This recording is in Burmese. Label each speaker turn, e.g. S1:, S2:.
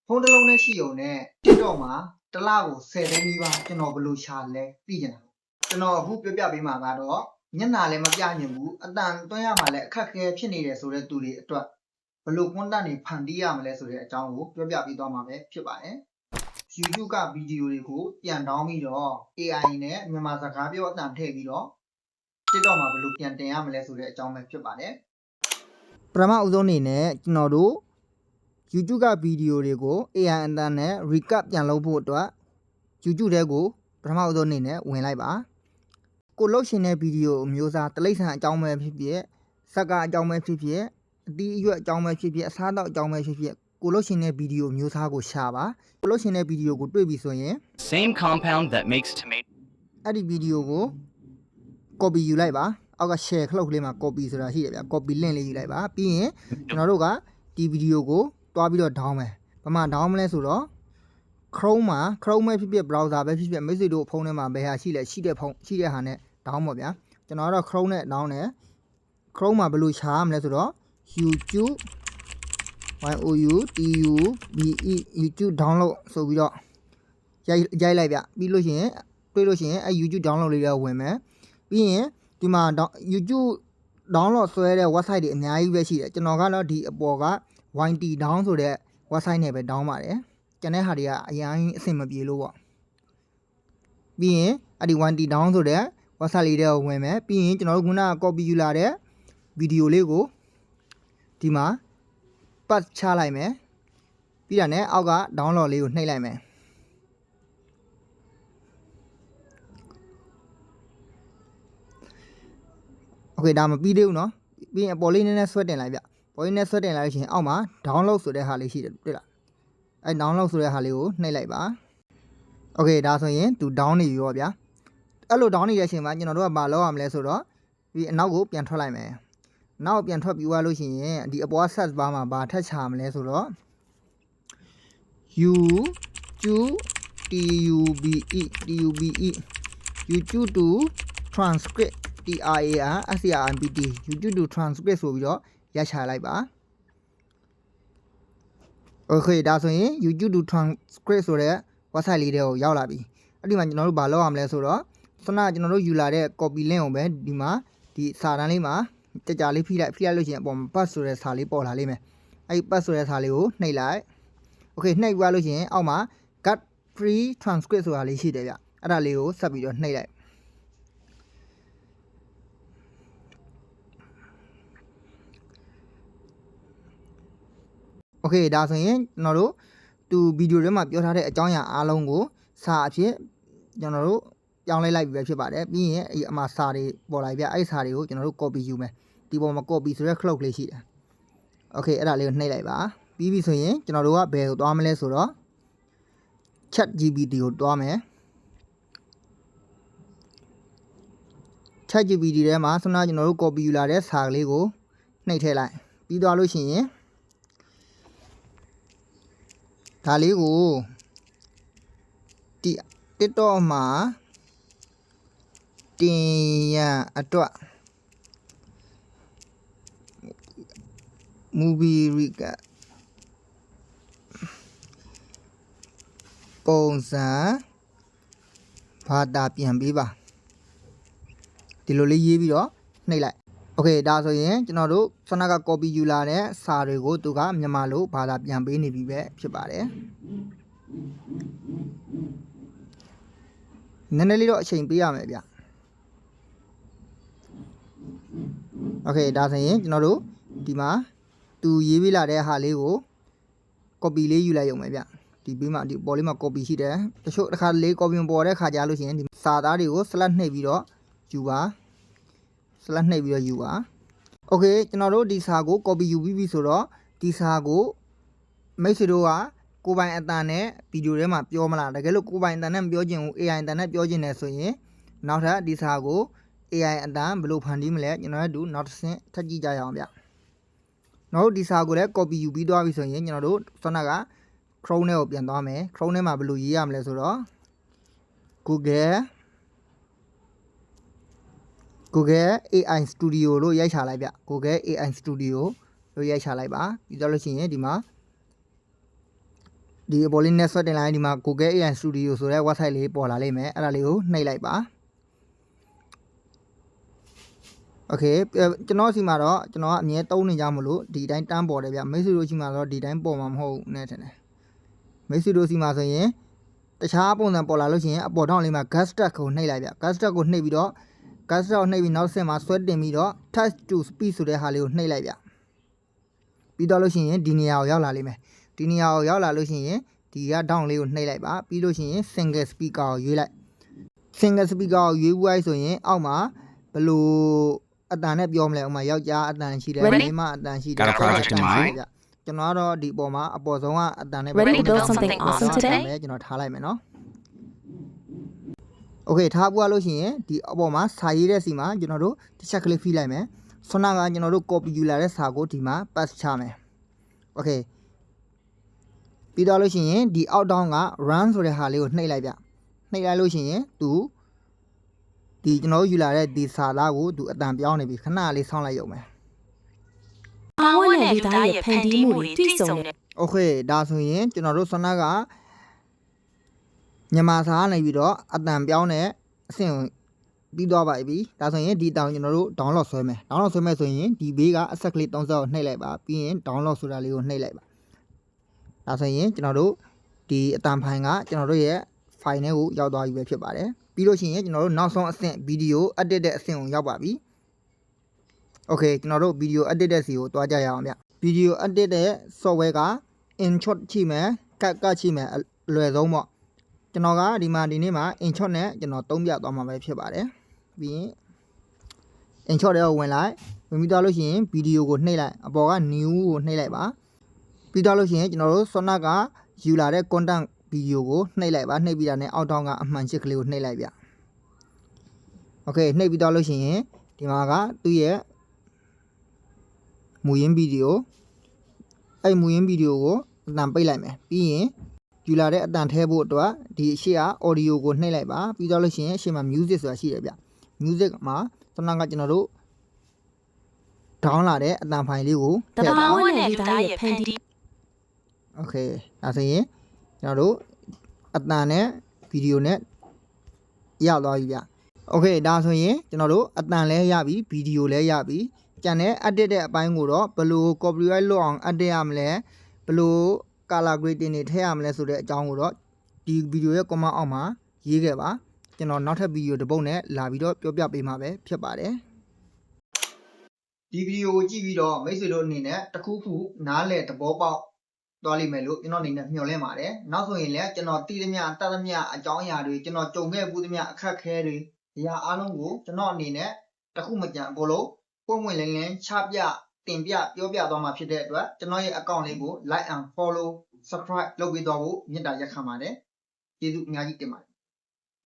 S1: ဖုန်းတစ်လုံးနဲ့ရှိုံနဲ့ TikTok မှာတစ်လကို10သိန်းနီးပါးကျွန်တော်ဘယ်လိုရှာလဲသိကြတယ်ကျွန်တော်အခုပြောပြပေးမှာကတော့ညနာလည်းမပြညင်ဘူးအတန်သွင်းရမှာလည်းအခက်အခဲဖြစ်နေတယ်ဆိုတဲ့သူတွေအတွက်ဘယ်လို content တွေဖန်တီးရမလဲဆိုတဲ့အကြောင်းကိုပြောပြပေးသွားမှာပဲဖြစ်ပါတယ် YouTube ကဗီဒီယိုတွေကိုပြန်တောင်းပြီးတော့ AI နဲ့မြန်မာစကားပြောအတန်ထည့်ပြီးတော့ TikTok မှာဘယ်လိုပြန်တင်ရမလဲဆိုတဲ့အကြောင်းပဲဖြစ်ပါတယ်ပထမအဦးဆုံးအနေနဲ့ကျွန်တော်တို့ YouTube ကဗီဒီယိုတွေကို AI အတန်နဲ့ recap ပြန်လုပ်ဖို့အတွက် YouTube ထဲကိုပထမအဦးဆုံးအနေနဲ့ဝင်လိုက်ပါကိုလှုပ်ရှင်တဲ့ဗီဒီယိုအမျိုးအစားတိရစ္ဆာန်အကြောင်းပဲဖြစ်ဖြစ်စကားအကြောင်းပဲဖြစ်ဖြစ်အတီးအရွက်အကြောင်းပဲဖြစ်ဖြစ်အစားအသောက်အကြောင်းပဲဖြစ်ဖြစ်ကိုလှုပ်ရှင်တဲ့ဗီဒီယိုမျိုးစားကိုရှာပါကိုလှုပ်ရှင်တဲ့ဗီဒီယိုကိုတွေ့ပြီဆိုရင်
S2: Same compound that makes tomato
S1: အဲ့ဒီဗီဒီယိုကို copy ယူလိုက်ပါအောက်က share ခလုတ်ကလေးမှာ copy ဆိုတာရှိတယ်ဗျာ copy link လေးယူလိုက်ပါပြီးရင်ကျွန်တော်တို့ကဒီဗီဒီယိုကိုတွားပြီးတော့ down မယ်ဘာမှ down မလဲဆိုတော့ Chrome မှာ Chrome ပဲဖြစ်ဖြစ် browser ပဲဖြစ်ဖြစ်မိတ်ဆွေတို့ဖုန်းထဲမှာဘယ်ဟာရှိလဲရှိတဲ့ဖုန်းရှိတဲ့ဟာနဲ့ down ပါဗျာကျွန်တော်ကတော့ Chrome နဲ့ down တယ် Chrome မှာဘယ်လိုရှာရမလဲဆိုတော့ YouTube YouTube download ဆိုပြီးတော့ရိုက်လိုက်ဗျပြီးလို့ရှိရင်တွေ့လို့ရှိရင်အဲ YouTube download လေးတွေဝင်မယ်ပြီးရင်ဒီမှာ YouTube download ဆွဲတဲ့ website တွေအများကြီးပဲရှိတယ်ကျွန်တော်ကတော့ဒီအပေါ်က YT down ဆိုတဲ့ website နဲ့ပဲ down ပါတယ်ကျန်တဲ့ဟာတွေကအရင်အဆင်မပြေလို့ပေါ့ပြီးရင်အဲ့ဒီ YT down ဆိုတဲ့ website လေးတွေကိုဝင်မယ်ပြီးရင်ကျွန်တော်တို့ခုနက copy ယူလာတဲ့ဗီဒီယိုလေးကိုဒီမှာ ပတ်ချလိုက်မယ်ပြီးတာနဲ့အောက်က download လေးကိုနှိပ်လိုက်မယ်โอเคဒါမပြီးသေးဘူးเนาะပြီးရင်အပေါ်လေးနည်းနည်းဆွဲတင်လိုက်ဗျပေါ်လေးနည်းဆွဲတင်လိုက်ရှင်အောက်မှာ download ဆိုတဲ့ဟာလေးရှိတယ်တွေ့လားအဲ download ဆိုတဲ့ဟာလေးကိုနှိပ်လိုက်ပါโอเคဒါဆိုရင်သူ down နေပြီပေါ့ဗျာအဲ့လို down နေတဲ့အချိန်မှာကျွန်တော်တို့ကမလုပ်ရမလဲဆိုတော့ဒီအနောက်ကိုပြန်ထွက်လိုက်မယ်နောက်ပြန်ထွက်ပြီးသွားလို့ရှိရင်ဒီအပေါ် search bar မှာဘာထပ်ချမလဲဆိုတော့ YouTube to transcript transcript YouTube to transcript ဆိုပြီးတော့ရချလိုက်ပါโอเคဒါဆိုရင် YouTube to transcript ဆိုတဲ့ website လေးတွေကိုရောက်လာပြီအဲ့ဒီမှာကျွန်တော်တို့ဘာလုပ်ရမလဲဆိုတော့ခုနကကျွန်တော်တို့ယူလာတဲ့ copy link ကိုပဲဒီမှာဒီစာတန်းလေးမှာကြာလေးဖိလိုက်လို့ရှိရင်အပေါ်မှာ pass ဆိုတဲ့စာလေးပေါ်လာလိမ့်မယ်အဲ့ဒီ pass ဆိုတဲ့စာလေးကိုနှိပ်လိုက်โอเคနှိပ်သွားလို့ရှိရင်အောက်မှာ get free transcript ဆိုတာလေးရှိတယ်ဗျအဲ့ဒါလေးကိုဆက်ပြီးတော့နှိပ်လိုက်โอเคဒါဆိုရင်ကျွန်တော်တို့သူဗီဒီယိုထဲမှာပြောထားတဲ့အကြောင်းအရာအားလုံးကိုစာအဖြစ်ကျွန်တော်တို့ပြောင်းလဲလိုက်ပြီပဲဖြစ်ပါတယ်ပြီးရင်အမှာစာတွေပေါ်လာပြီဗျအဲ့စာတွေကိုကျွန်တော်တို့ copy ယူမယ်ဒီပေါ်မှာ copy ဆိုတဲ့ cloud လေးရှိတယ်โอเคအဲ့ဒါလေးကိုနှိပ်လိုက်ပါပြီးပြီဆိုရင်ကျွန်တော်တို့ကဘယ်ကိုသွားမလဲဆိုတော့ chat GPT ကိုတွားမယ် chat GPT ထဲမှာဆွမ်းနာကျွန်တော်တို့ copy ယူလာတဲ့စာကလေးကိုနှိပ်ထည့်လိုက်ပြီးသွားလို့ရှိရင်ဒါလေးကိုဒီ TikTok မှာတင်ရအတွက် movie recap ပုံစံဘာသာပြန်ပေးပါဒီလိုလေးရေးပြီးတော့နှိပ်လိုက်โอเคဒါဆိုရင်ကျွန်တော်တို့ဆွမ်းနာက copy ယူလာတဲ့စာတွေကိုသူကမြန်မာလိုဘာသာပြန်ပေးနေပြီပဲဖြစ်ပါတယ်နည်းနည်းလေးတော့အချိန်ပေးရမယ်ဗျโอเคဒါဆိုရင်ကျွန်တော်တို့ဒီမှာသူရေးပေးလာတဲ့ဟာလေးကို copy လေးယူလိုက်ရုံပဲဗျဒီဘေးမှာဒီပေါ်လေးမှာ copy ရှိတယ်တချို့တစ်ခါလေး copy ပေါ်တဲ့ခါကြားလို့ရှိရင်ဒီစာသားတွေကို slash နှိပ်ပြီးတော့ယူပါ slash နှိပ်ပြီးတော့ယူပါโอเคကျွန်တော်တို့ဒီစာကို copy ယူပြီးပြီဆိုတော့ဒီစာကိုမိတ်ဆွေတို့ကကိုပိုင်အတန်နဲ့ဗီဒီယိုထဲမှာပြောမလားတကယ်လို့ကိုပိုင်အတန်နဲ့မပြောချင်ဘူး AI အတန်နဲ့ပြောချင်တယ်ဆိုရင်နောက်ထပ်ဒီစာကို AI အတန်ဘယ်လိုဖန်တီးမလဲကျွန်တော်တို့နောက်တစ်ဆင့်ထပ်ကြည့်ကြရအောင်ဗျနောက်တို့ဒီစာကိုလည်း copy ယူပြီးသွားပြီဆိုရင်ကျွန်တော်တို့ဆွမ်းနာက Chrome ထဲကိုပြန်သွားမယ် Chrome ထဲမှာဘယ်လိုရေးရမလဲဆိုတော့ Google AI Studio လို့ရိုက်ချလိုက်ဗျ Google AI Studio လို့ရိုက်ချလိုက်ပါပြီးတော့လို့ရှိရင်ဒီမှာ ဒီအပေါ်လေးနဲ့ဆွဲတင်လိုက်ဒီမှာ Google AI Studio ဆိုတဲ့ website လေးပေါ်လာလိမ့်မယ်အဲ့ဒါလေးကိုနှိပ်လိုက်ပါ Okay ကျွန်တော်စီမှာတော့ကျွန်တော်ကအမြဲသုံးနေကြမလို့ဒီအတိုင်းတန်းပေါ်တယ်ဗျမိတ်ဆွေတို့ရှိမှာတော့ဒီတိုင်းပေါ်မှာမဟုတ်ဘူးနဲ့ထင်တယ်မိတ်ဆွေတို့စီမှာဆိုရင်တခြားပုံစံပေါ်လာလို့ရှိရင်အပေါ်ထောင်းလေးမှာ gas stack ကိုနှိပ်လိုက်ဗျ gas stack ကိုနှိပ်ပြီးတော့ gas stack ကိုနှိပ်ပြီးနောက်ဆက်မှာဆွဲတင်ပြီးတော့ touch to speed ဆိုတဲ့ဟာလေးကိုနှိပ်လိုက်ဗျပြီးတော့လို့ရှိရင်ဒီနေရာကိုရောက်လာလိမ့်မယ်ဒီနေရာကိုရောက်လာလို့ရှိရင်ဒီက down လေးကိုနှိပ်လိုက်ပါပြီးလို့ရှိရင် single speaker ကိုရွေးလိုက် single speaker ကိုရွေးပြီးဆိုရင်အောက်မှာဘယ်လိုအတန်နဲ့ပြောမလဲဥမာယောက်ျားအတန်ရှိတယ်မိန်းမအတန်ရှိတယ်
S2: Got a project in mind?
S1: ကျွန်တော်ကတော့ဒီပေါ်မှာအပေါ်ဆုံးကအတန်နဲ့
S3: Ready to build something awesome today?
S1: ကျွန်တော်ထားလိုက်မယ်နော် Okay ထားပွားလို့ရှိရင်ဒီအပေါ်မှာစာရေးတဲ့စီမှာကျွန်တော်တို့တစ်ချက်ကလေးဖိလိုက်မယ်ဆွမ်းနာကကျွန်တော်တို့ copy ယူလာတဲ့စာကိုဒီမှာ paste ချမယ် Okay ပြီးတော့လို့ရှိရင်ဒီအောက်တောင်းက run ဆိုတဲ့ဟာလေးကိုနှိပ်လိုက်ဗျနှိပ်လိုက်လို့ရှိရင်သူဒီကျွန်တော်ယူလာတဲ့ဒီစာသားကိုသူအတန်ပြောင်းနေပြီခဏလေးဆောင်းလိုက်ရုံပဲ
S3: အားဝတ်နဲ့လူသားရဲ့ဖန်တီးမှုတွေတွေ့ဆုံတဲ့
S1: Okay ဒါဆိုရင်ကျွန်တော်တို့ဆွမ်းနာကမြန်မာစာနေပြီးတော့အတန်ပြောင်းတဲ့အဆင့်ကိုပြီးသွားပါပြီဒါဆိုရင်ဒီတောင်ကျွန်တော်တို့ download ဆွဲမယ် download ဆွဲမယ်ဆိုရင်ဒီဘေးကအဆက်ကလေး30ကိုနှိပ်လိုက်ပါပြီးရင် download ဆိုတာလေးကိုနှိပ်လိုက်ပါဒါဆိုရင်ကျွန်တော်တို့ဒီအတန်ဖိုင်ကကျွန်တော်တို့ရဲ့ file ထဲကိုရောက်သွားပြီပဲဖြစ်ပါတယ်ပြီးလို့ရှိရင်ကျွန်တော်တို့နောက်ဆုံးအဆင့် video edit တဲ့အဆင့်ကိုရောက်ပါပြီ Okay ကျွန်တော်တို့ video edit တဲ့စီကိုတွားကြရအောင်ဗျ video edit တဲ့ software က InShot ချိမယ် cut ချိမယ်အလွယ်ဆုံးပေါ့ကျွန်တော်ကဒီနေ့မှာ InShot နဲ့ကျွန်တော်သုံးပြသွားမှာပဲဖြစ်ပါတယ်ပြီးရင် InShot တွေကိုဝင်လိုက်ဝင်ပြီးသွားလို့ရှိရင် video ကိုနှိပ်လိုက်အပေါ်က new ကိုနှိပ်လိုက်ပါပြီးသွားလို့ရှိရင်ကျွန်တော်တို့ Sona ကယူလာတဲ့ content video ကိုနှိပ်လိုက်ပါနှိပ်ပြီးတာနဲ့အောက်တောင်းကအမှန်ချစ်ကလေးကိုနှိပ်လိုက်ဗျ Okay နှိပ်ပြီးသွားလို့ရှိရင်ဒီမှာကသူ့ရဲ့မူရင်းဗီဒီယိုအဲ့မူရင်းဗီဒီယိုကိုအတန်ပိတ်လိုက်မယ်ပြီးရင်ယူလာတဲ့အတန်ထဲဖို့အတွက်ဒီအရှိက audio ကိုနှိပ်လိုက်ပါပြီးတော့လို့ရှိရင်အရှိမှာ music ဆိုတာရှိတယ်ဗျ music မှာတနကကျွန်တော်တို့ down လာတဲ့အတန်ဖိုင်လေးကို
S3: တဘာဝနဲ့လူသားရဲ့ဖန်တီး
S1: Okay ဒါဆိုရင်ကျွန်တော်တို့အတန်နဲ့ဗီဒီယိုနဲ့ရောက်သွားပြီဗျ Okay ဒါဆိုရင်ကျွန်တော်တို့အတန်လဲရပြီဗီဒီယိုလဲရပြီကျန်တဲ့ edit တဲ့အပိုင်းကိုတော့ဘယ်လို copyright လွတ်အောင် edit ရမလဲဘယ်လို color grading တွေထည့်ရမလဲဆိုတဲ့အကြောင်းကိုတော့ဒီဗီဒီယိုရဲ့ comment အောက်မှာရေးခဲ့ပါကျွန်တော်နောက်ထပ်ဗီဒီယိုတစ်ပုဒ်နဲ့လာပြီးတော့ပြောပြပေးမှာပဲဖြစ်ပါတယ်ဒီဗီဒီယိုကိုကြည့်ပြီးတော့မိတ်ဆွေတို့အနေနဲ့တခုခုနားလည်သဘောပေါက်သွားလိမ့်မယ်လို့ကျွန်တော်အနေနဲ့မျှော်လင့်ပါတယ်နောက်ဆိုရင်လည်းကျွန်တော်တည်သမျှတတ်သမျှအကြောင်းအရာတွေကျွန်တော်ကြုံခဲ့ဘူးသမျှအခက်ခဲတွေအရာအားလုံးကိုကျွန်တော်အနေနဲ့တခုမကြံအကုန်လုံးပွင့်ပွင့်လင်းလင်းချပြတင်ပြပြောပြသွားမှာဖြစ်တဲ့အတွက်ကျွန်တော်ရဲ့ account လေးကို like and follow subscribe လုပ်ပေးသွားဖို့မေတ္တာရက်ခံပါတယ်ကျေးဇူးအများကြီးတင်ပါတယ်